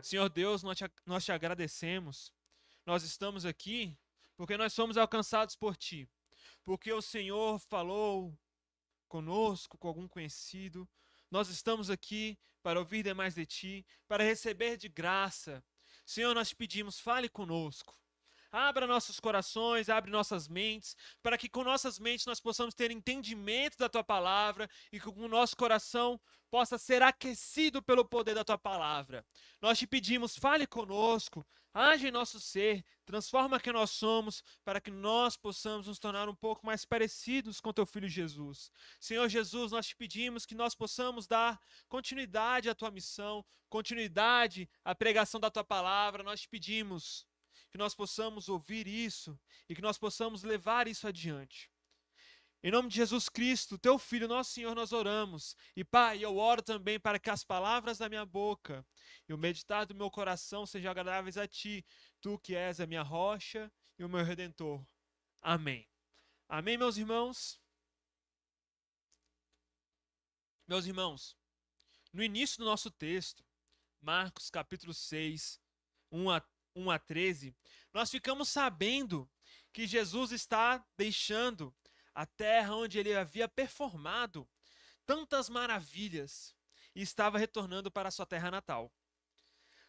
Senhor Deus, nós te agradecemos. Nós estamos aqui porque nós somos alcançados por Ti. Porque o Senhor falou conosco, com algum conhecido. Nós estamos aqui para ouvir demais de Ti, para receber de graça. Senhor, nós te pedimos, fale conosco. Abra nossos corações, abre nossas mentes, para que com nossas mentes nós possamos ter entendimento da Tua palavra e que o nosso coração possa ser aquecido pelo poder da Tua palavra. Nós te pedimos, fale conosco, age em nosso ser, transforma quem nós somos, para que nós possamos nos tornar um pouco mais parecidos com Teu Filho Jesus. Senhor Jesus, nós te pedimos que nós possamos dar continuidade à Tua missão, continuidade à pregação da Tua palavra. Nós te pedimos que nós possamos ouvir isso e que nós possamos levar isso adiante. Em nome de Jesus Cristo, Teu Filho, nosso Senhor, nós oramos. E Pai, eu oro também para que as palavras da minha boca e o meditar do meu coração sejam agradáveis a Ti, Tu que és a minha rocha e o meu Redentor. Amém. Amém, meus irmãos? Meus irmãos, no início do nosso texto, Marcos capítulo 6, 1 a 13, nós ficamos sabendo que Jesus está deixando a terra onde ele havia performado tantas maravilhas e estava retornando para a sua terra natal.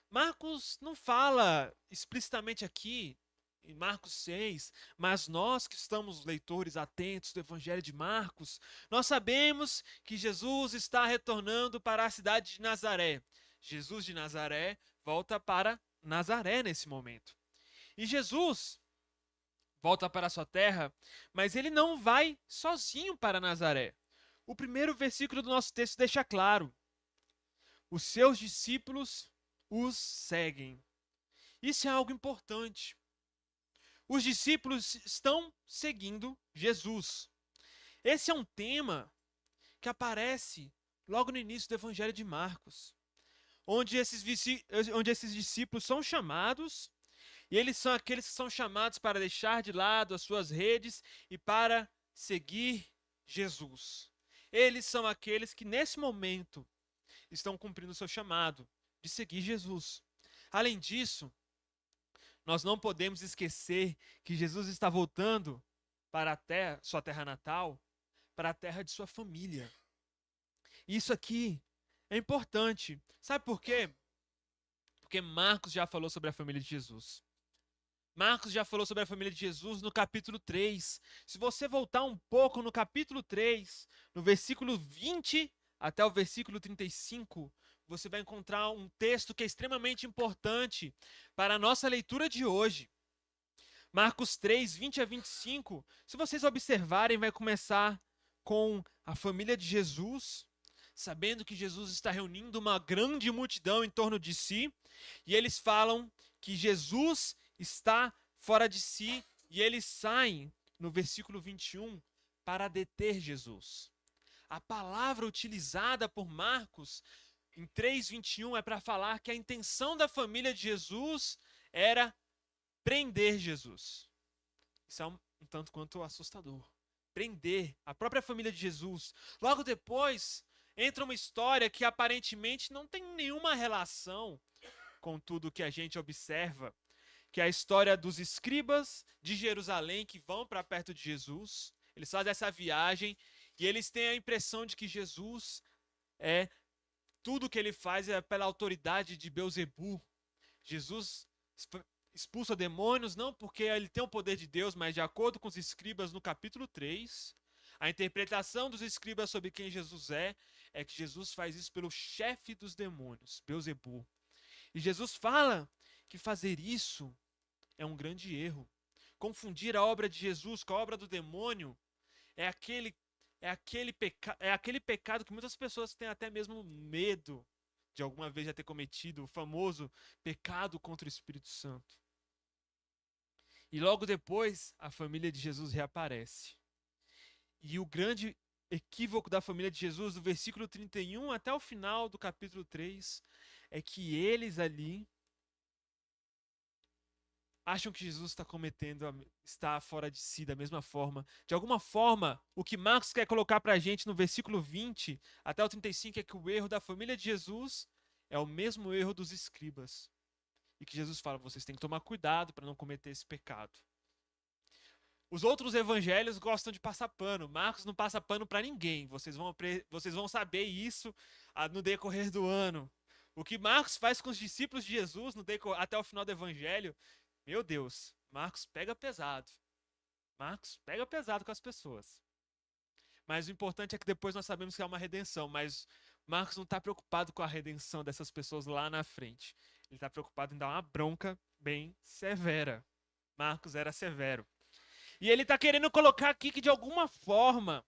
Marcos não fala explicitamente aqui, em Marcos 6, mas nós que estamos leitores atentos do Evangelho de Marcos, nós sabemos que Jesus está retornando para a cidade de Nazaré. Jesus de Nazaré volta para Nazaré nesse momento. E Jesus volta para a sua terra, mas ele não vai sozinho para Nazaré. O primeiro versículo do nosso texto deixa claro: os seus discípulos os seguem. Isso é algo importante. Os discípulos estão seguindo Jesus. Esse é um tema que aparece logo no início do Evangelho de Marcos, onde esses discípulos são chamados, e eles são aqueles que são chamados para deixar de lado as suas redes e para seguir Jesus. Eles são aqueles que nesse momento estão cumprindo o seu chamado de seguir Jesus. Além disso, nós não podemos esquecer que Jesus está voltando para sua terra natal, para a terra de sua família. Isso aqui é importante. Sabe por quê? Porque Marcos já falou sobre a família de Jesus. Marcos já falou sobre a família de Jesus no capítulo 3. Se você voltar um pouco no capítulo 3, no versículo 20 até o versículo 35, você vai encontrar um texto que é extremamente importante para a nossa leitura de hoje. Marcos 3, 20 a 25, se vocês observarem, vai começar com a família de Jesus, sabendo que Jesus está reunindo uma grande multidão em torno de si, e eles falam que Jesus está fora de si, e eles saem, no versículo 21, para deter Jesus. A palavra utilizada por Marcos em 3:21 é para falar que a intenção da família de Jesus era prender Jesus. Isso é um tanto quanto assustador. Prender a própria família de Jesus. Logo depois, entra uma história que aparentemente não tem nenhuma relação com tudo que a gente observa, que é a história dos escribas de Jerusalém que vão para perto de Jesus. Eles fazem essa viagem e eles têm a impressão de que Jesus tudo que ele faz é pela autoridade de Beelzebu. Jesus expulsa demônios não porque ele tem o poder de Deus, mas de acordo com os escribas no capítulo 3, a interpretação dos escribas sobre quem Jesus é que Jesus faz isso pelo chefe dos demônios, Beelzebu. E Jesus fala que fazer isso é um grande erro. Confundir a obra de Jesus com a obra do demônio é aquele pecado que muitas pessoas têm até mesmo medo de alguma vez já ter cometido, o famoso pecado contra o Espírito Santo. E logo depois, a família de Jesus reaparece. E o grande equívoco da família de Jesus, do versículo 31 até o final do capítulo 3, é que eles ali acham que Jesus está fora de si da mesma forma. De alguma forma, o que Marcos quer colocar para a gente no versículo 20 até o 35 é que o erro da família de Jesus é o mesmo erro dos escribas. E que Jesus fala, vocês têm que tomar cuidado para não cometer esse pecado. Os outros evangelhos gostam de passar pano. Marcos não passa pano para ninguém. Vocês vão saber isso no decorrer do ano. O que Marcos faz com os discípulos de Jesus até o final do evangelho, meu Deus, Marcos pega pesado. Marcos pega pesado com as pessoas. Mas o importante é que depois nós sabemos que há uma redenção. Mas Marcos não está preocupado com a redenção dessas pessoas lá na frente. Ele está preocupado em dar uma bronca bem severa. Marcos era severo. E ele está querendo colocar aqui que, de alguma forma,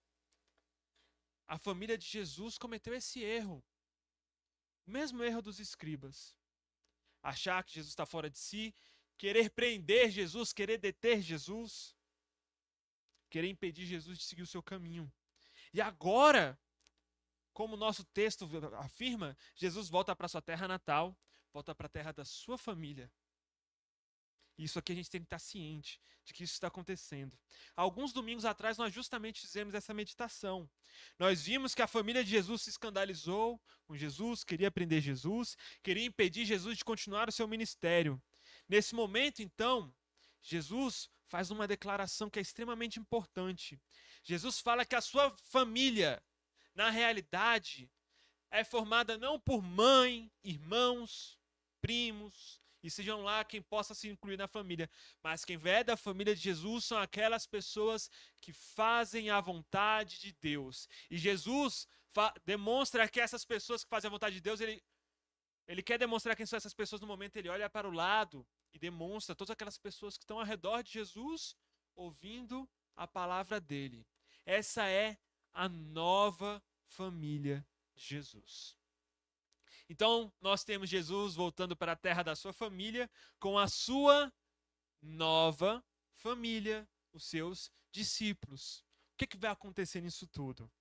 a família de Jesus cometeu esse erro. O mesmo erro dos escribas. Achar que Jesus está fora de si, querer prender Jesus, querer deter Jesus, querer impedir Jesus de seguir o seu caminho. E agora, como o nosso texto afirma, Jesus volta para sua terra natal, volta para a terra da sua família. Isso aqui a gente tem que estar ciente de que isso está acontecendo. Alguns domingos atrás nós justamente fizemos essa meditação. Nós vimos que a família de Jesus se escandalizou com Jesus, queria prender Jesus, queria impedir Jesus de continuar o seu ministério. Nesse momento, então, Jesus faz uma declaração que é extremamente importante. Jesus fala que a sua família, na realidade, é formada não por mãe, irmãos, primos, e sejam lá quem possa se incluir na família, mas quem é da família de Jesus são aquelas pessoas que fazem a vontade de Deus. E Jesus demonstra que essas pessoas que fazem a vontade de Deus, ele quer demonstrar quem são essas pessoas no momento, ele olha para o lado e demonstra todas aquelas pessoas que estão ao redor de Jesus, ouvindo a palavra dele. Essa é a nova família de Jesus. Então, nós temos Jesus voltando para a terra da sua família com a sua nova família, os seus discípulos. O que vai acontecer nisso tudo?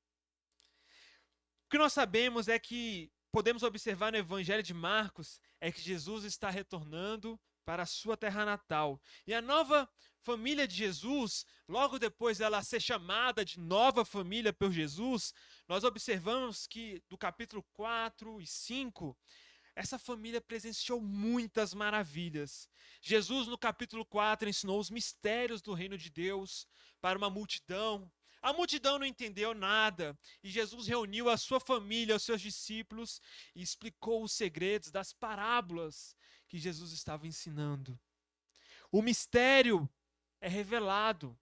O que nós sabemos é que podemos observar no Evangelho de Marcos é que Jesus está retornando para a sua terra natal. E a nova família de Jesus, logo depois dela ser chamada de nova família por Jesus, nós observamos que do capítulo 4 e 5, essa família presenciou muitas maravilhas. Jesus, no capítulo 4, ensinou os mistérios do reino de Deus para uma multidão. A multidão não entendeu nada, e Jesus reuniu a sua família, os seus discípulos, e explicou os segredos das parábolas que Jesus estava ensinando. O mistério é revelado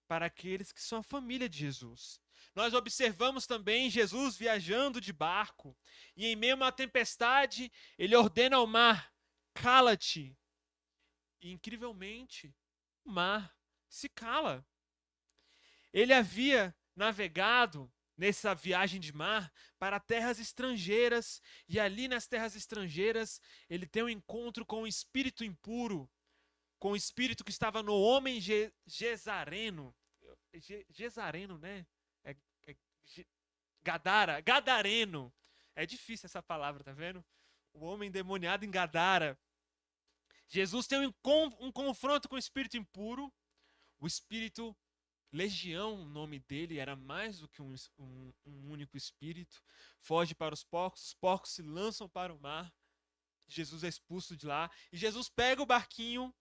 para aqueles que são a família de Jesus. Nós observamos também Jesus viajando de barco, e em meio a uma tempestade, ele ordena ao mar, cala-te. E incrivelmente, o mar se cala. Ele havia navegado nessa viagem de mar para terras estrangeiras, e ali nas terras estrangeiras ele tem um encontro com um espírito impuro, com o espírito que estava no homem Gesareno. Gesareno, né? Gadareno. É difícil essa palavra, tá vendo? O homem endemoniado em Gadara. Jesus tem um confronto com o espírito impuro, o espírito Legião, o nome dele, era mais do que um único espírito. Foge para os porcos se lançam para o mar. Jesus é expulso de lá. E Jesus pega o barquinho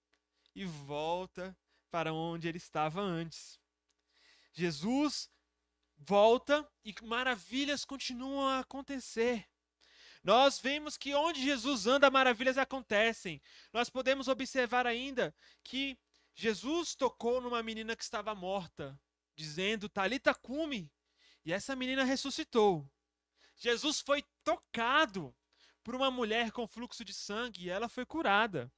e volta para onde ele estava antes. Jesus volta e maravilhas continuam a acontecer. Nós vemos que onde Jesus anda, maravilhas acontecem. Nós podemos observar ainda que Jesus tocou numa menina que estava morta, dizendo, Talita cumi, e essa menina ressuscitou. Jesus foi tocado por uma mulher com fluxo de sangue e ela foi curada.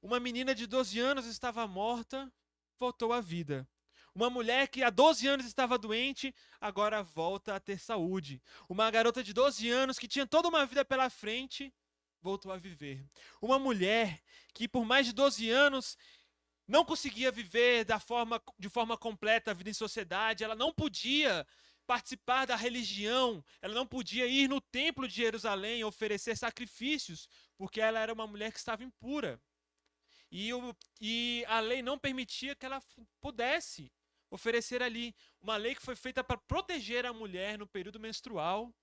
Uma menina de 12 anos estava morta, voltou à vida. Uma mulher que há 12 anos estava doente, agora volta a ter saúde. Uma garota de 12 anos que tinha toda uma vida pela frente, voltou a viver. Uma mulher que por mais de 12 anos não conseguia viver de forma completa a vida em sociedade, ela não podia participar da religião, ela não podia ir no templo de Jerusalém oferecer sacrifícios, porque ela era uma mulher que estava impura. E a lei não permitia que ela pudesse oferecer ali. Uma lei que foi feita para proteger a mulher no período menstrual.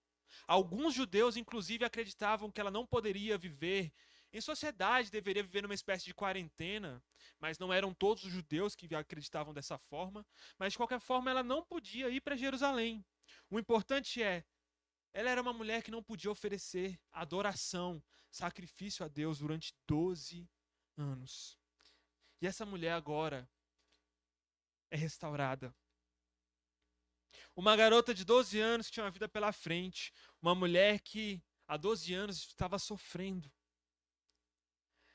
Alguns judeus, inclusive, acreditavam que ela não poderia viver em sociedade, deveria viver numa espécie de quarentena, mas não eram todos os judeus que acreditavam dessa forma. Mas, de qualquer forma, ela não podia ir para Jerusalém. O importante é, ela era uma mulher que não podia oferecer adoração, sacrifício a Deus durante 12 anos. E essa mulher agora é restaurada. Uma garota de 12 anos que tinha uma vida pela frente, uma mulher que há 12 anos estava sofrendo.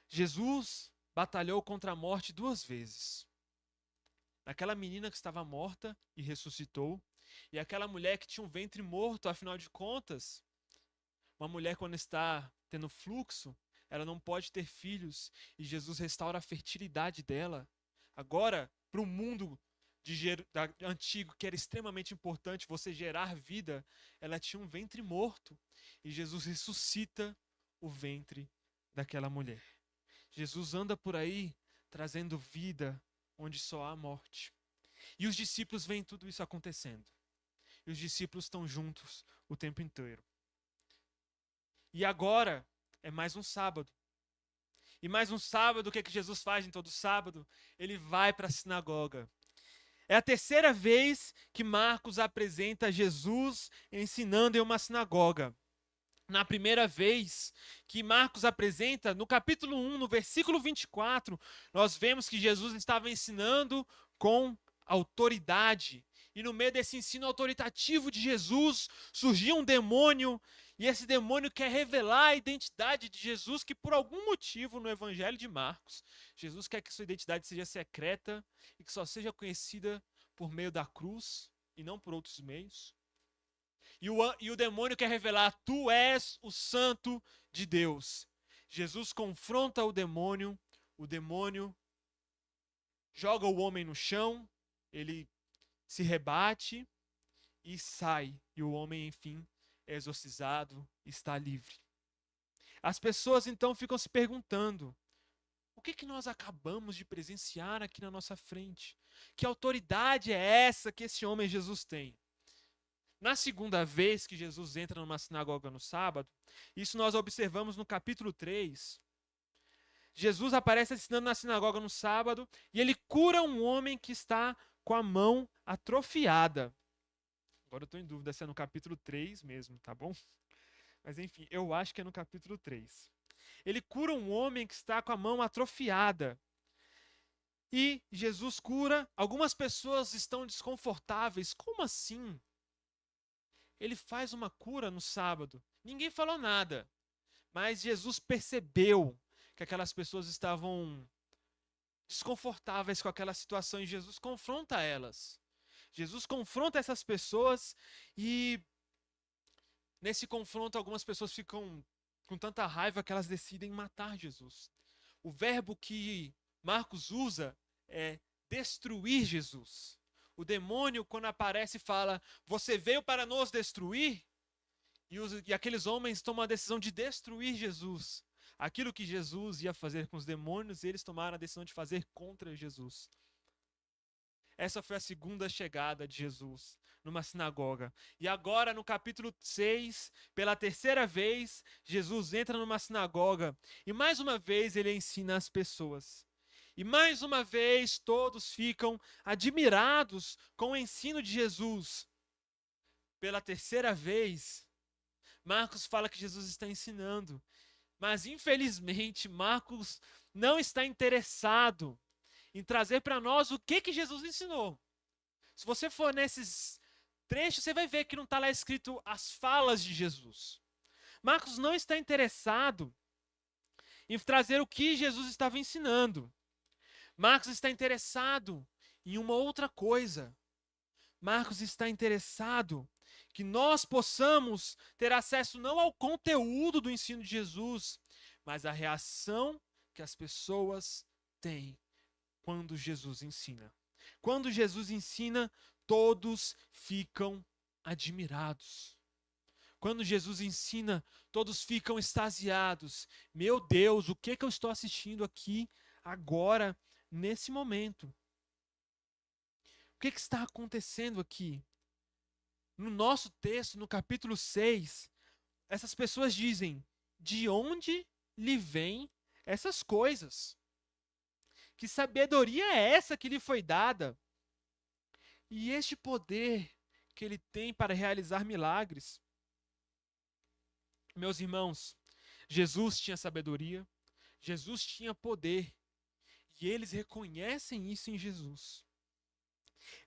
Jesus batalhou contra a morte 2 vezes. Aquela menina que estava morta e ressuscitou, e aquela mulher que tinha um ventre morto, afinal de contas, uma mulher quando está tendo fluxo, ela não pode ter filhos, e Jesus restaura a fertilidade dela. Agora, para o mundo antigo, que era extremamente importante você gerar vida, ela tinha um ventre morto, e Jesus ressuscita o ventre daquela mulher. Jesus anda por aí trazendo vida onde só há morte. E os discípulos veem tudo isso acontecendo. E os discípulos estão juntos o tempo inteiro. E agora é mais um sábado. E mais um sábado, o que Jesus faz em todo sábado? Ele vai para a sinagoga. É a terceira vez que Marcos apresenta Jesus ensinando em uma sinagoga. Na primeira vez que Marcos apresenta, no capítulo 1, no versículo 24, nós vemos que Jesus estava ensinando com autoridade. E no meio desse ensino autoritativo de Jesus, surgiu um demônio, e esse demônio quer revelar a identidade de Jesus, que por algum motivo no Evangelho de Marcos, Jesus quer que sua identidade seja secreta e que só seja conhecida por meio da cruz e não por outros meios. E o demônio quer revelar: tu és o santo de Deus. Jesus confronta o demônio joga o homem no chão, ele se rebate e sai. E o homem, enfim, é exorcizado, está livre. As pessoas então ficam se perguntando: o que nós acabamos de presenciar aqui na nossa frente? Que autoridade é essa que esse homem Jesus tem? Na segunda vez que Jesus entra numa sinagoga no sábado, isso nós observamos no capítulo 3. Jesus aparece ensinando na sinagoga no sábado e ele cura um homem que está com a mão atrofiada. Agora eu estou em dúvida se é no capítulo 3 mesmo, tá bom? Mas enfim, eu acho que é no capítulo 3. Ele cura um homem que está com a mão atrofiada. E Jesus cura. Algumas pessoas estão desconfortáveis. Como assim? Ele faz uma cura no sábado. Ninguém falou nada. Mas Jesus percebeu que aquelas pessoas estavam desconfortáveis com aquela situação e Jesus confronta elas. Jesus confronta essas pessoas e nesse confronto algumas pessoas ficam com tanta raiva que elas decidem matar Jesus. O verbo que Marcos usa é destruir Jesus. O demônio, quando aparece, fala: você veio para nos destruir? E aqueles homens tomam a decisão de destruir Jesus. Aquilo que Jesus ia fazer com os demônios, eles tomaram a decisão de fazer contra Jesus. Essa foi a segunda chegada de Jesus numa sinagoga. E agora, no capítulo 6, pela terceira vez, Jesus entra numa sinagoga. E mais uma vez ele ensina as pessoas. E mais uma vez todos ficam admirados com o ensino de Jesus. Pela terceira vez, Marcos fala que Jesus está ensinando. Mas, infelizmente, Marcos não está interessado em trazer para nós o que Jesus ensinou. Se você for nesses trechos, você vai ver que não está lá escrito as falas de Jesus. Marcos não está interessado em trazer o que Jesus estava ensinando. Marcos está interessado em uma outra coisa. Marcos está interessado que nós possamos ter acesso não ao conteúdo do ensino de Jesus, mas à reação que as pessoas têm quando Jesus ensina. Quando Jesus ensina, todos ficam admirados. Quando Jesus ensina, todos ficam extasiados. Meu Deus, o que eu estou assistindo aqui agora, nesse momento? O que está acontecendo aqui? No nosso texto, no capítulo 6, essas pessoas dizem: de onde lhe vêm essas coisas? Que sabedoria é essa que lhe foi dada? E este poder que ele tem para realizar milagres? Meus irmãos, Jesus tinha sabedoria, Jesus tinha poder, e eles reconhecem isso em Jesus.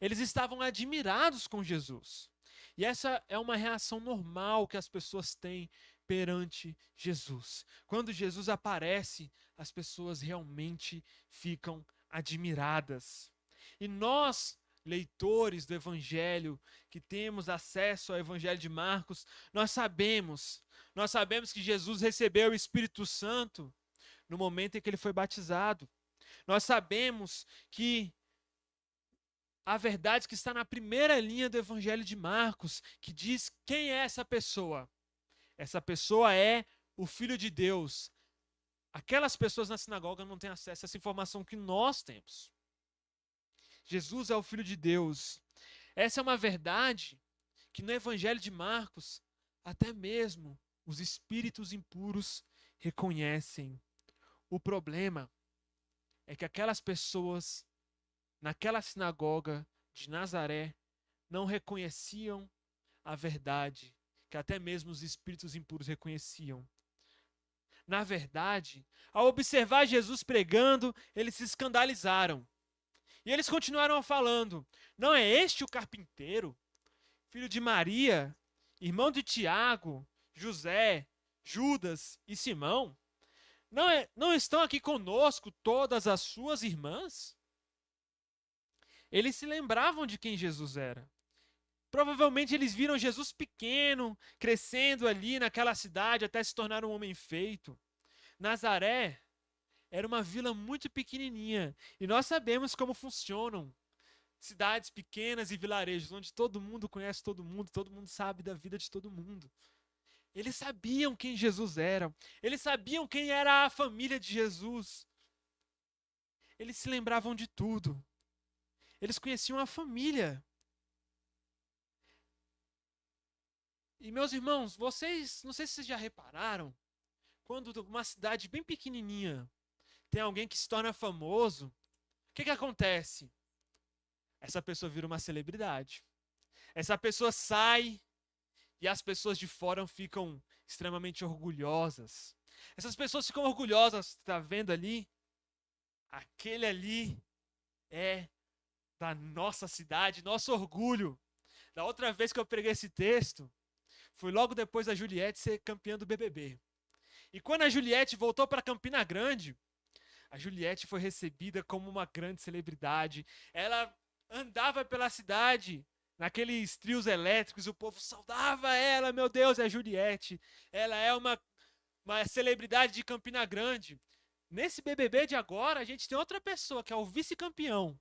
Eles estavam admirados com Jesus. E essa é uma reação normal que as pessoas têm perante Jesus. Quando Jesus aparece, as pessoas realmente ficam admiradas. E nós, leitores do Evangelho, que temos acesso ao Evangelho de Marcos, nós sabemos que Jesus recebeu o Espírito Santo no momento em que ele foi batizado. Nós sabemos que a verdade que está na primeira linha do Evangelho de Marcos, que diz quem é essa pessoa. Essa pessoa é o Filho de Deus. Aquelas pessoas na sinagoga não têm acesso a essa informação que nós temos. Jesus é o Filho de Deus. Essa é uma verdade que no Evangelho de Marcos, até mesmo os espíritos impuros reconhecem. O problema é que aquelas pessoas naquela sinagoga de Nazaré não reconheciam a verdade que até mesmo os espíritos impuros reconheciam. Na verdade, ao observar Jesus pregando, eles se escandalizaram. E eles continuaram falando: não é este o carpinteiro, filho de Maria, irmão de Tiago, José, Judas e Simão? Não estão aqui conosco todas as suas irmãs? Eles se lembravam de quem Jesus era. Provavelmente eles viram Jesus pequeno, crescendo ali naquela cidade até se tornar um homem feito. Nazaré era uma vila muito pequenininha e nós sabemos como funcionam cidades pequenas e vilarejos, onde todo mundo conhece todo mundo sabe da vida de todo mundo. Eles sabiam quem Jesus era, eles sabiam quem era a família de Jesus. Eles se lembravam de tudo. Eles conheciam a família. E meus irmãos, vocês, não sei se vocês já repararam, quando uma cidade bem pequenininha tem alguém que se torna famoso, o que acontece? Essa pessoa vira uma celebridade. Essa pessoa sai e as pessoas de fora ficam extremamente orgulhosas. Essas pessoas ficam orgulhosas, tá vendo ali? Aquele ali é da nossa cidade, nosso orgulho. Da outra vez que eu preguei esse texto, foi logo depois da Juliette ser campeã do BBB. E quando a Juliette voltou para Campina Grande, a Juliette foi recebida como uma grande celebridade. Ela andava pela cidade, naqueles trios elétricos, o povo saudava ela, meu Deus, é a Juliette. Ela é uma celebridade de Campina Grande. Nesse BBB de agora, a gente tem outra pessoa, que é o vice-campeão,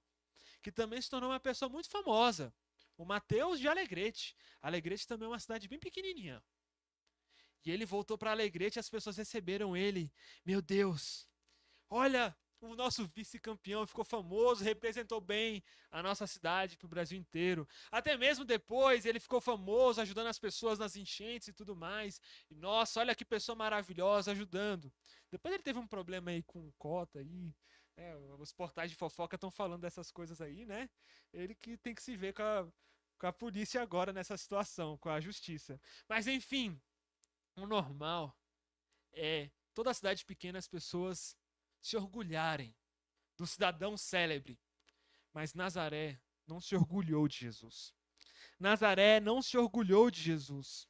que também se tornou uma pessoa muito famosa. O Matheus de Alegrete. Alegrete também é uma cidade bem pequenininha. E ele voltou para Alegrete e as pessoas receberam ele. Meu Deus, olha, o nosso vice-campeão ficou famoso, representou bem a nossa cidade para o Brasil inteiro. Até mesmo depois ele ficou famoso, ajudando as pessoas nas enchentes e tudo mais. E nossa, olha que pessoa maravilhosa ajudando. Depois ele teve um problema aí com cota aí. Os portais de fofoca estão falando dessas coisas aí, né? Ele que tem que se ver com a polícia agora nessa situação, com a justiça. Mas enfim, o normal é toda cidade pequena as pessoas se orgulharem do cidadão célebre. Mas Nazaré não se orgulhou de Jesus. Nazaré não se orgulhou de Jesus.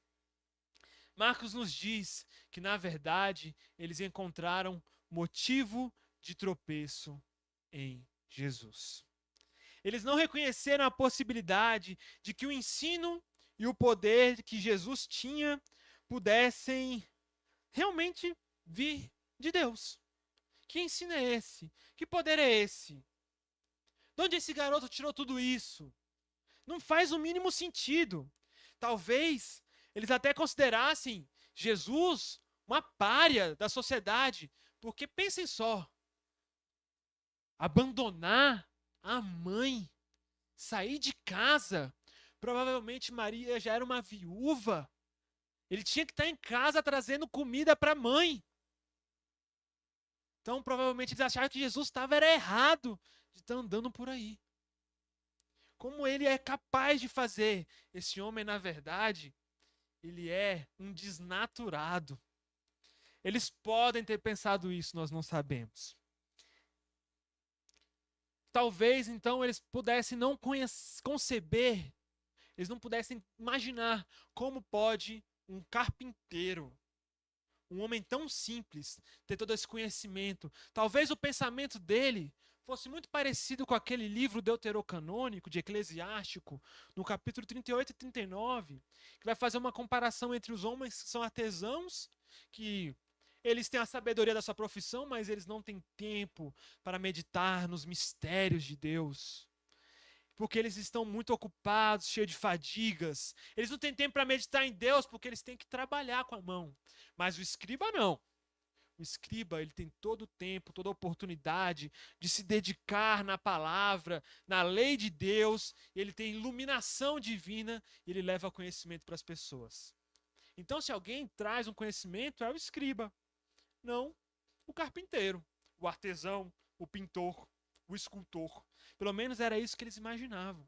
Marcos nos diz que, na verdade, eles encontraram motivo de tropeço em Jesus. Eles não reconheceram a possibilidade de que o ensino e o poder que Jesus tinha pudessem realmente vir de Deus. Que ensino é esse? Que poder é esse? De onde esse garoto tirou tudo isso? Não faz o mínimo sentido. Talvez eles até considerassem Jesus uma pária da sociedade, porque pensem só, abandonar a mãe, sair de casa Provavelmente Maria já era uma viúva. Ele tinha que estar em casa trazendo comida para a mãe. Então, provavelmente eles acharam que Jesus estava errado de estar andando por aí. Como ele é capaz de fazer? Esse homem, na verdade, ele é um desnaturado. Eles podem ter pensado isso, nós não sabemos. Talvez, então, eles pudessem não conceber, eles não pudessem imaginar como pode um carpinteiro, um homem tão simples, ter todo esse conhecimento. Talvez o pensamento dele fosse muito parecido com aquele livro deuterocanônico de Eclesiástico, no capítulo 38 e 39, que vai fazer uma comparação entre os homens que são artesãos, que eles têm a sabedoria da sua profissão, mas eles não têm tempo para meditar nos mistérios de Deus. Porque eles estão muito ocupados, cheios de fadigas. Eles não têm tempo para meditar em Deus, porque eles têm que trabalhar com a mão. Mas o escriba não. O escriba, ele tem todo o tempo, toda a oportunidade de se dedicar na palavra, na lei de Deus. Ele tem iluminação divina e ele leva conhecimento para as pessoas. Então, se alguém traz um conhecimento, é o escriba. Não o carpinteiro, o artesão, o pintor, o escultor. Pelo menos era isso que eles imaginavam.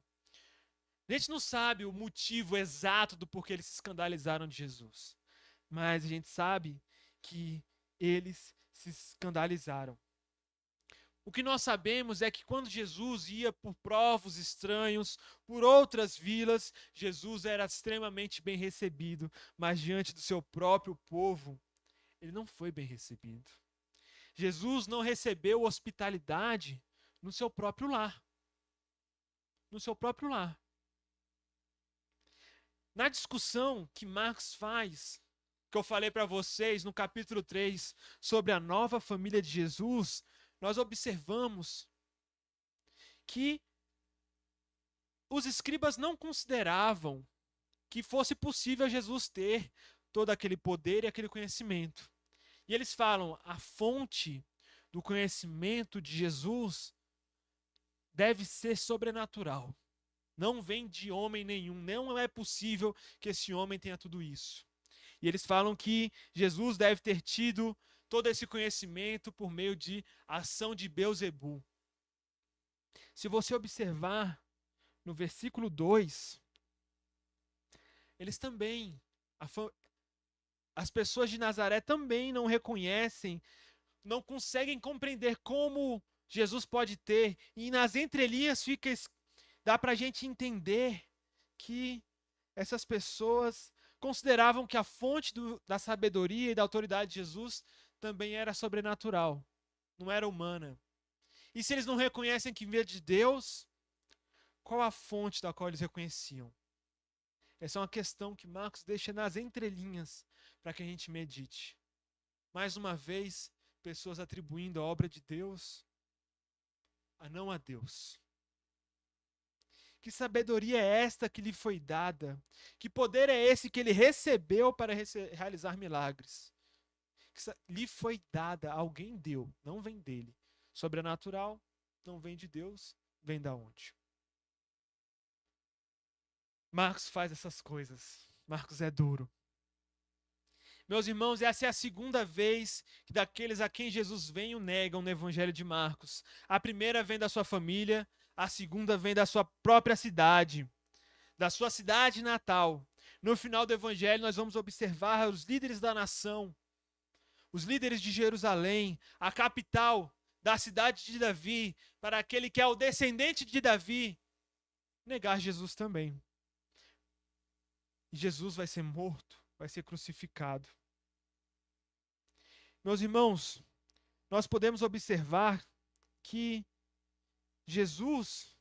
A gente não sabe o motivo exato do porquê eles se escandalizaram de Jesus. Mas a gente sabe que eles se escandalizaram. O que nós sabemos é que quando Jesus ia por povos estranhos, por outras vilas, Jesus era extremamente bem recebido, mas diante do seu próprio povo, ele não foi bem recebido. Jesus não recebeu hospitalidade no seu próprio lar. No seu próprio lar. Na discussão que Marcos faz, que eu falei para vocês no capítulo 3, sobre a nova família de Jesus, nós observamos que os escribas não consideravam que fosse possível Jesus ter todo aquele poder e aquele conhecimento. E eles falam, a fonte do conhecimento de Jesus deve ser sobrenatural. Não vem de homem nenhum. Não é possível que esse homem tenha tudo isso. E eles falam que Jesus deve ter tido todo esse conhecimento por meio de ação de Beelzebul. Se você observar no versículo 2, eles também, as pessoas de Nazaré também não reconhecem, não conseguem compreender como Jesus pode ter, e nas entrelinhas dá para a gente entender que essas pessoas consideravam que a fonte da sabedoria e da autoridade de Jesus também era sobrenatural, não era humana. E se eles não reconhecem que veio de Deus, qual a fonte da qual eles reconheciam? Essa é uma questão que Marcos deixa nas entrelinhas para que a gente medite. Mais uma vez, pessoas atribuindo a obra de Deus a não a Deus. Que sabedoria é esta que lhe foi dada? Que poder é esse que ele recebeu para realizar milagres? Que lhe foi dada, alguém deu, não vem dele. Sobrenatural não vem de Deus, vem da onde? Marcos faz essas coisas. Marcos é duro. Meus irmãos, essa é a segunda vez que daqueles a quem Jesus vem o negam no Evangelho de Marcos. A primeira vem da sua família, a segunda vem da sua própria cidade, da sua cidade natal. No final do Evangelho, nós vamos observar os líderes da nação, os líderes de Jerusalém, a capital da cidade de Davi, para aquele que é o descendente de Davi, negar Jesus também. E Jesus vai ser morto, vai ser crucificado. Meus irmãos, nós podemos observar que Jesus,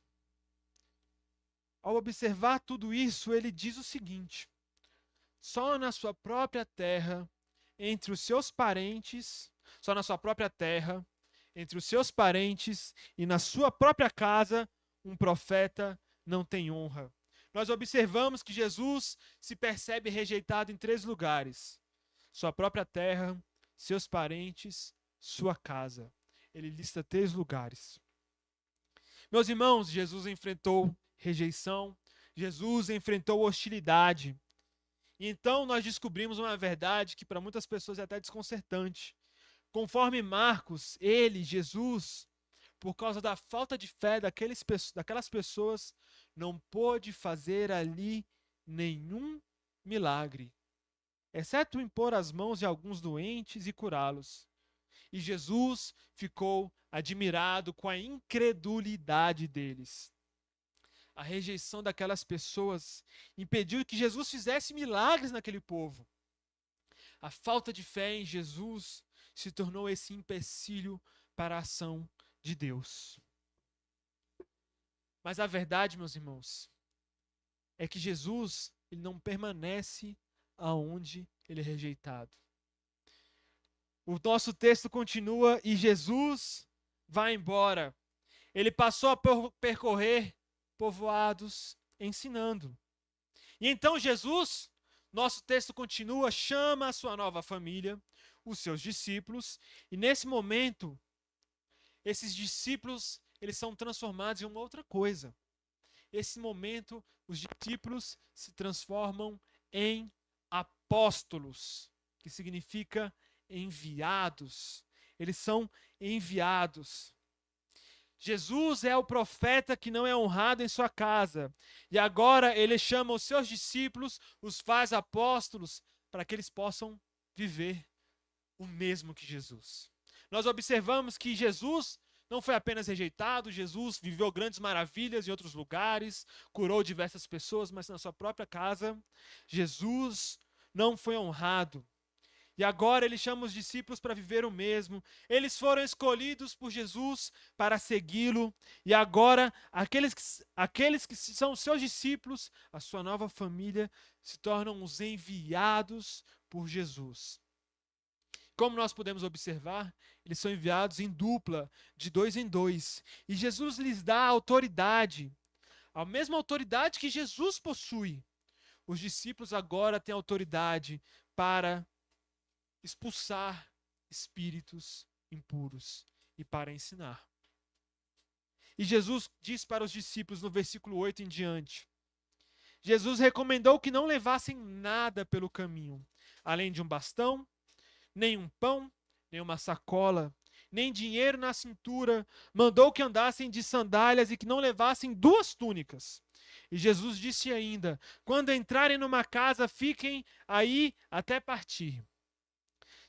ao observar tudo isso, ele diz o seguinte: só na sua própria terra, entre os seus parentes, só na sua própria terra, entre os seus parentes e na sua própria casa, um profeta não tem honra. Nós observamos que Jesus se percebe rejeitado em 3 lugares: sua própria terra, seus parentes, sua casa. Ele lista 3 lugares. Meus irmãos, Jesus enfrentou rejeição, Jesus enfrentou hostilidade. Então nós descobrimos uma verdade que para muitas pessoas é até desconcertante. Conforme Marcos, ele, Jesus, por causa da falta de fé daquelas pessoas, não pôde fazer ali nenhum milagre, exceto impor as mãos em alguns doentes e curá-los. E Jesus ficou admirado com a incredulidade deles. A rejeição daquelas pessoas impediu que Jesus fizesse milagres naquele povo. A falta de fé em Jesus se tornou esse empecilho para a ação de Deus. Mas a verdade, meus irmãos, é que Jesus ele não permanece aonde ele é rejeitado. O nosso texto continua e Jesus vai embora. Ele passou a percorrer povoados ensinando. E então Jesus, nosso texto continua, chama a sua nova família, os seus discípulos, e nesse momento, esses discípulos, eles são transformados em uma outra coisa. Nesse momento, os discípulos se transformam em apóstolos, que significa enviados. Eles são enviados. Jesus é o profeta que não é honrado em sua casa. E agora ele chama os seus discípulos, os faz apóstolos, para que eles possam viver o mesmo que Jesus. Nós observamos que Jesus não foi apenas rejeitado, Jesus viveu grandes maravilhas em outros lugares, curou diversas pessoas, mas na sua própria casa, Jesus não foi honrado. E agora ele chama os discípulos para viver o mesmo. Eles foram escolhidos por Jesus para segui-lo. E agora, aqueles que são seus discípulos, a sua nova família, se tornam os enviados por Jesus. Como nós podemos observar, eles são enviados em dupla, de 2 em 2. E Jesus lhes dá autoridade, a mesma autoridade que Jesus possui. Os discípulos agora têm autoridade para expulsar espíritos impuros e para ensinar. E Jesus diz para os discípulos no versículo 8 em diante: Jesus recomendou que não levassem nada pelo caminho, além de um bastão, nem um pão, nem uma sacola, nem dinheiro na cintura. Mandou que andassem de sandálias e que não levassem 2 túnicas. E Jesus disse ainda: quando entrarem numa casa, fiquem aí até partir.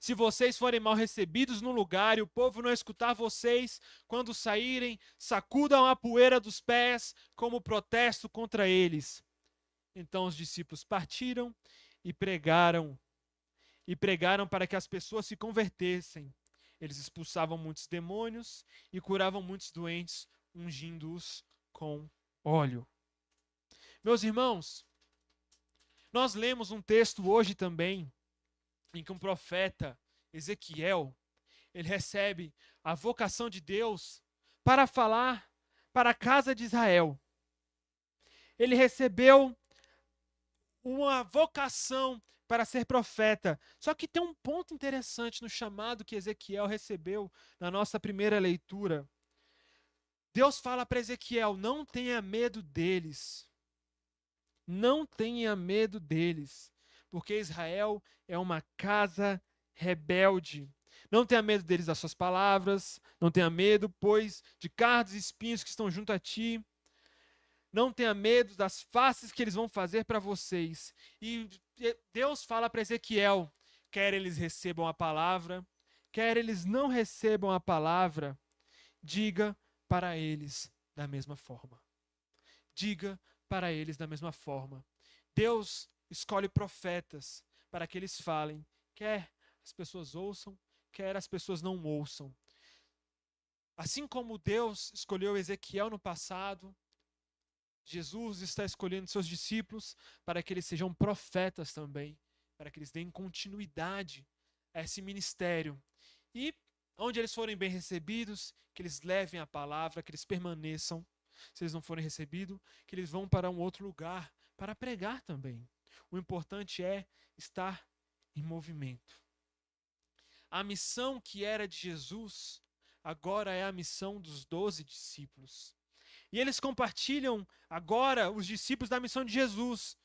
Se vocês forem mal recebidos no lugar e o povo não escutar vocês, quando saírem, sacudam a poeira dos pés como protesto contra eles. Então os discípulos partiram e pregaram para que as pessoas se convertessem. Eles expulsavam muitos demônios e curavam muitos doentes, ungindo-os com óleo. Meus irmãos, nós lemos um texto hoje também em que um profeta, Ezequiel, ele recebe a vocação de Deus para falar para a casa de Israel. Ele recebeu uma vocação para ser profeta. Só que tem um ponto interessante no chamado que Ezequiel recebeu na nossa primeira leitura. Deus fala para Ezequiel: não tenha medo deles. Não tenha medo deles, porque Israel é uma casa rebelde. Não tenha medo deles das suas palavras, não tenha medo, pois, de cardos e espinhos que estão junto a ti. Não tenha medo das faces que eles vão fazer para vocês. E Deus fala para Ezequiel, quer eles recebam a palavra, quer eles não recebam a palavra, diga para eles da mesma forma. Diga para eles da mesma forma. Deus escolhe profetas para que eles falem, quer as pessoas ouçam, quer as pessoas não ouçam. Assim como Deus escolheu Ezequiel no passado, Jesus está escolhendo seus discípulos para que eles sejam profetas também, para que eles deem continuidade a esse ministério. E onde eles forem bem recebidos, que eles levem a palavra, que eles permaneçam. Se eles não forem recebidos, que eles vão para um outro lugar para pregar também. O importante é estar em movimento. A missão que era de Jesus, agora é a missão dos 12 discípulos. E eles compartilham agora os discípulos da missão de Jesus.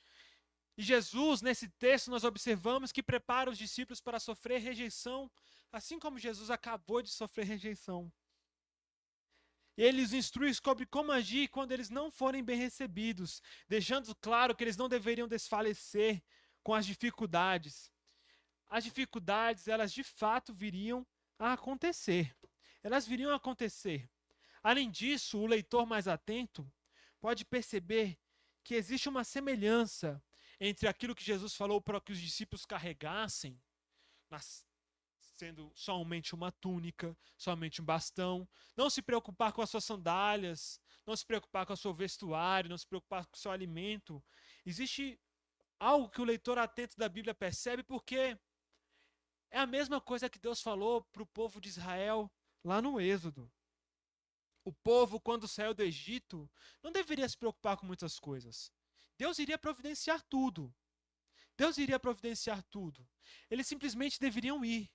E Jesus, nesse texto, nós observamos que prepara os discípulos para sofrer rejeição, assim como Jesus acabou de sofrer rejeição. E ele os instrui sobre como agir quando eles não forem bem recebidos, deixando claro que eles não deveriam desfalecer com as dificuldades. As dificuldades, elas de fato viriam a acontecer. Elas viriam a acontecer. Além disso, o leitor mais atento pode perceber que existe uma semelhança entre aquilo que Jesus falou para que os discípulos carregassem, sendo somente uma túnica, somente um bastão, não se preocupar com as suas sandálias, não se preocupar com o seu vestuário, não se preocupar com o seu alimento. Existe algo que o leitor atento da Bíblia percebe, porque é a mesma coisa que Deus falou para o povo de Israel lá no Êxodo. O povo, quando saiu do Egito, não deveria se preocupar com muitas coisas. Deus iria providenciar tudo. Deus iria providenciar tudo. Eles simplesmente deveriam ir.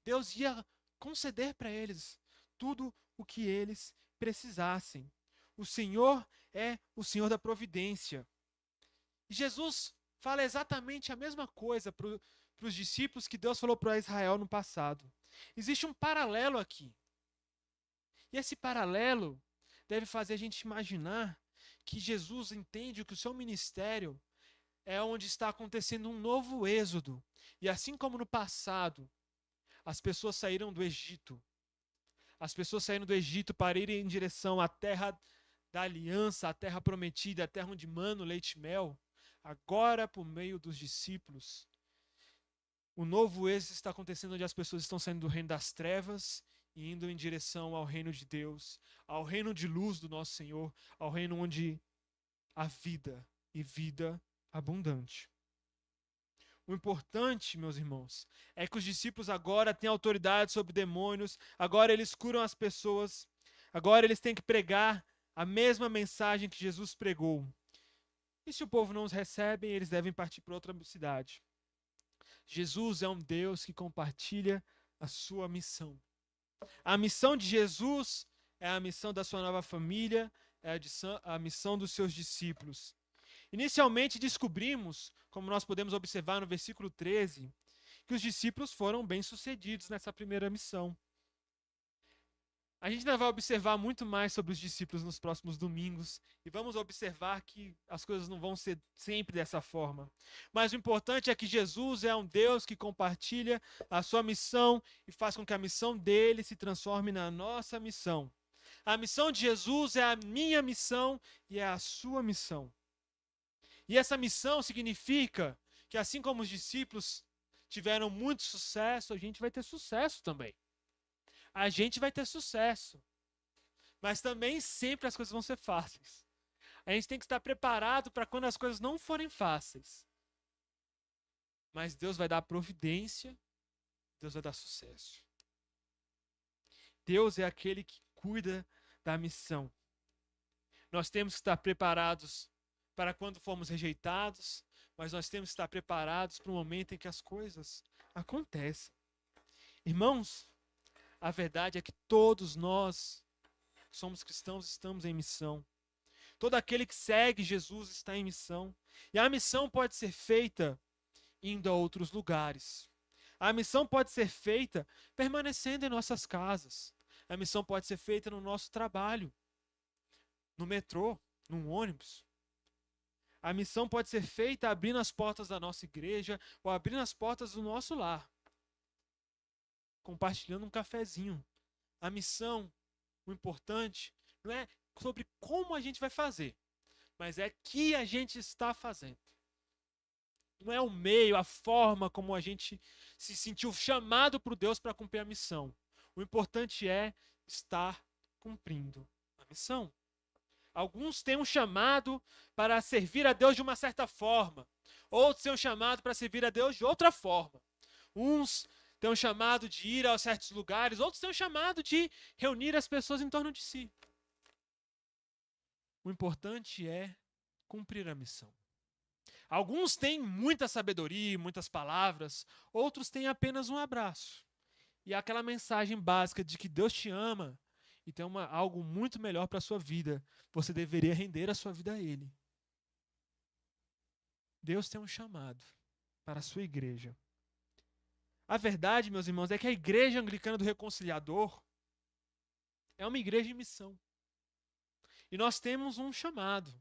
Deus ia conceder para eles tudo o que eles precisassem. O Senhor é o Senhor da providência. E Jesus fala exatamente a mesma coisa para os discípulos que Deus falou para Israel no passado. Existe um paralelo aqui. E esse paralelo deve fazer a gente imaginar que Jesus entende que o seu ministério é onde está acontecendo um novo êxodo. E assim como no passado, as pessoas saíram do Egito. As pessoas saíram do Egito para irem em direção à terra da aliança, à terra prometida, à terra onde mana leite e mel. Agora, por meio dos discípulos, o novo êxodo está acontecendo onde as pessoas estão saindo do reino das trevas e indo em direção ao reino de Deus, ao reino de luz do nosso Senhor, ao reino onde há vida e vida abundante. O importante, meus irmãos, é que os discípulos agora têm autoridade sobre demônios, agora eles curam as pessoas, agora eles têm que pregar a mesma mensagem que Jesus pregou. E se o povo não os recebe, eles devem partir para outra cidade. Jesus é um Deus que compartilha a sua missão. A missão de Jesus é a missão da sua nova família, é a missão dos seus discípulos. Inicialmente descobrimos, como nós podemos observar no versículo 13, que os discípulos foram bem-sucedidos nessa primeira missão. A gente ainda vai observar muito mais sobre os discípulos nos próximos domingos e vamos observar que as coisas não vão ser sempre dessa forma. Mas o importante é que Jesus é um Deus que compartilha a sua missão e faz com que a missão dele se transforme na nossa missão. A missão de Jesus é a minha missão e é a sua missão. E essa missão significa que assim como os discípulos tiveram muito sucesso, a gente vai ter sucesso também. A gente vai ter sucesso. Mas também sempre as coisas vão ser fáceis. A gente tem que estar preparado para quando as coisas não forem fáceis. Mas Deus vai dar providência, Deus vai dar sucesso. Deus é aquele que cuida da missão. Nós temos que estar preparados para quando formos rejeitados, mas nós temos que estar preparados para o momento em que as coisas acontecem. Irmãos, a verdade é que todos nós que somos cristãos estamos em missão. Todo aquele que segue Jesus está em missão. E a missão pode ser feita indo a outros lugares. A missão pode ser feita permanecendo em nossas casas. A missão pode ser feita no nosso trabalho, no metrô, num ônibus. A missão pode ser feita abrindo as portas da nossa igreja ou abrindo as portas do nosso lar, compartilhando um cafezinho. A missão, o importante, não é sobre como a gente vai fazer, mas é que a gente está fazendo. Não é o meio, a forma como a gente se sentiu chamado por Deus para cumprir a missão. O importante é estar cumprindo a missão. Alguns têm um chamado para servir a Deus de uma certa forma. Outros têm um chamado para servir a Deus de outra forma. Uns têm um chamado de ir a certos lugares, outros têm um chamado de reunir as pessoas em torno de si. O importante é cumprir a missão. Alguns têm muita sabedoria, muitas palavras, outros têm apenas um abraço. E aquela mensagem básica de que Deus te ama e tem algo muito melhor para a sua vida, você deveria render a sua vida a Ele. Deus tem um chamado para a sua igreja. A verdade, meus irmãos, é que a Igreja Anglicana do Reconciliador é uma igreja em missão. E nós temos um chamado,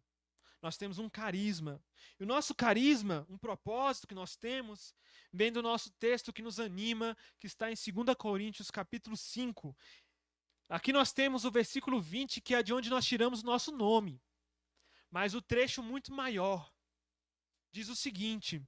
nós temos um carisma. E o nosso carisma, um propósito que nós temos, vem do nosso texto que nos anima, que está em 2 Coríntios capítulo 5. Aqui nós temos o versículo 20, que é de onde nós tiramos o nosso nome. Mas o trecho muito maior diz o seguinte: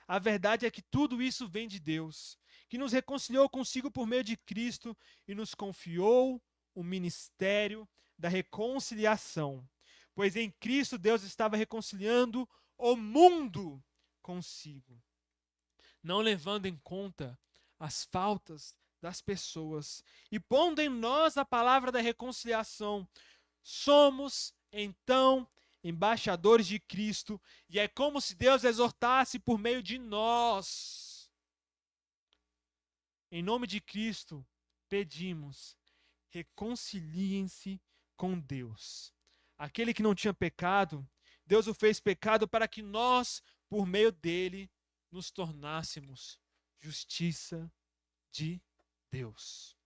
a verdade é que tudo isso vem de Deus, que nos reconciliou consigo por meio de Cristo e nos confiou o ministério da reconciliação. Pois em Cristo Deus estava reconciliando o mundo consigo, não levando em conta as faltas das pessoas, e pondo em nós a palavra da reconciliação. Somos, então, embaixadores de Cristo, e é como se Deus exortasse por meio de nós. Em nome de Cristo, pedimos, reconciliem-se com Deus. Aquele que não tinha pecado, Deus o fez pecado para que nós, por meio dele, nos tornássemos justiça de Deus.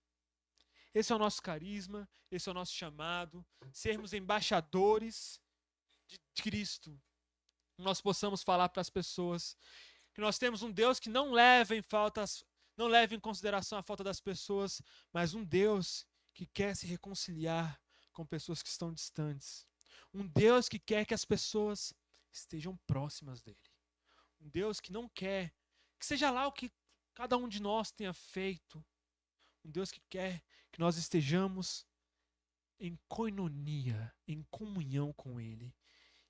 Esse é o nosso carisma, esse é o nosso chamado, sermos embaixadores de Cristo. Nós possamos falar para as pessoas que nós temos um Deus que não leva em consideração a falta das pessoas, mas um Deus que quer se reconciliar com pessoas que estão distantes. Um Deus que quer que as pessoas estejam próximas dele. Um Deus que não quer que seja lá o que cada um de nós tenha feito. Um Deus que quer que nós estejamos em koinonia, em comunhão com Ele.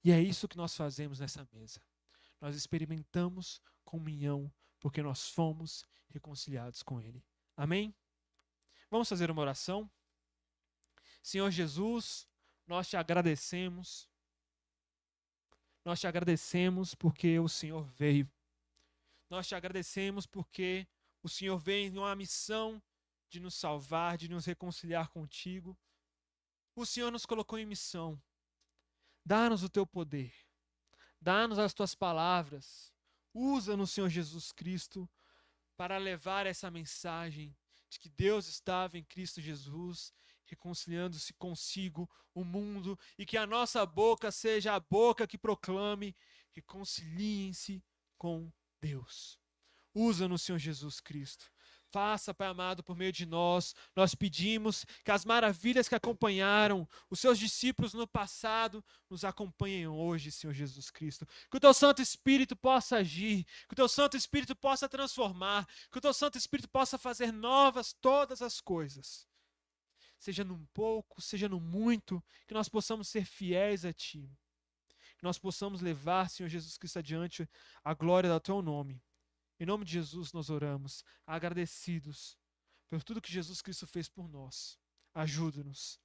E é isso que nós fazemos nessa mesa. Nós experimentamos comunhão porque nós fomos reconciliados com Ele. Amém? Vamos fazer uma oração? Senhor Jesus, nós te agradecemos. Nós te agradecemos porque o Senhor veio. Nós te agradecemos porque o Senhor veio em uma missão de nos salvar, de nos reconciliar contigo. O Senhor nos colocou em missão. Dá-nos o teu poder. Dá-nos as tuas palavras. Usa-nos, Senhor Jesus Cristo, para levar essa mensagem de que Deus estava em Cristo Jesus, reconciliando-se consigo o mundo, e que a nossa boca seja a boca que proclame: reconciliem-se com Deus. Usa-nos, Senhor Jesus Cristo. Faça, Pai amado, por meio de nós pedimos que as maravilhas que acompanharam os seus discípulos no passado nos acompanhem hoje, Senhor Jesus Cristo. Que o teu Santo Espírito possa agir, que o teu Santo Espírito possa transformar, que o teu Santo Espírito possa fazer novas todas as coisas. Seja num pouco, seja no muito, que nós possamos ser fiéis a Ti. Que nós possamos levar, Senhor Jesus Cristo, adiante a glória do teu nome. Em nome de Jesus nós oramos, agradecidos por tudo que Jesus Cristo fez por nós. Ajuda-nos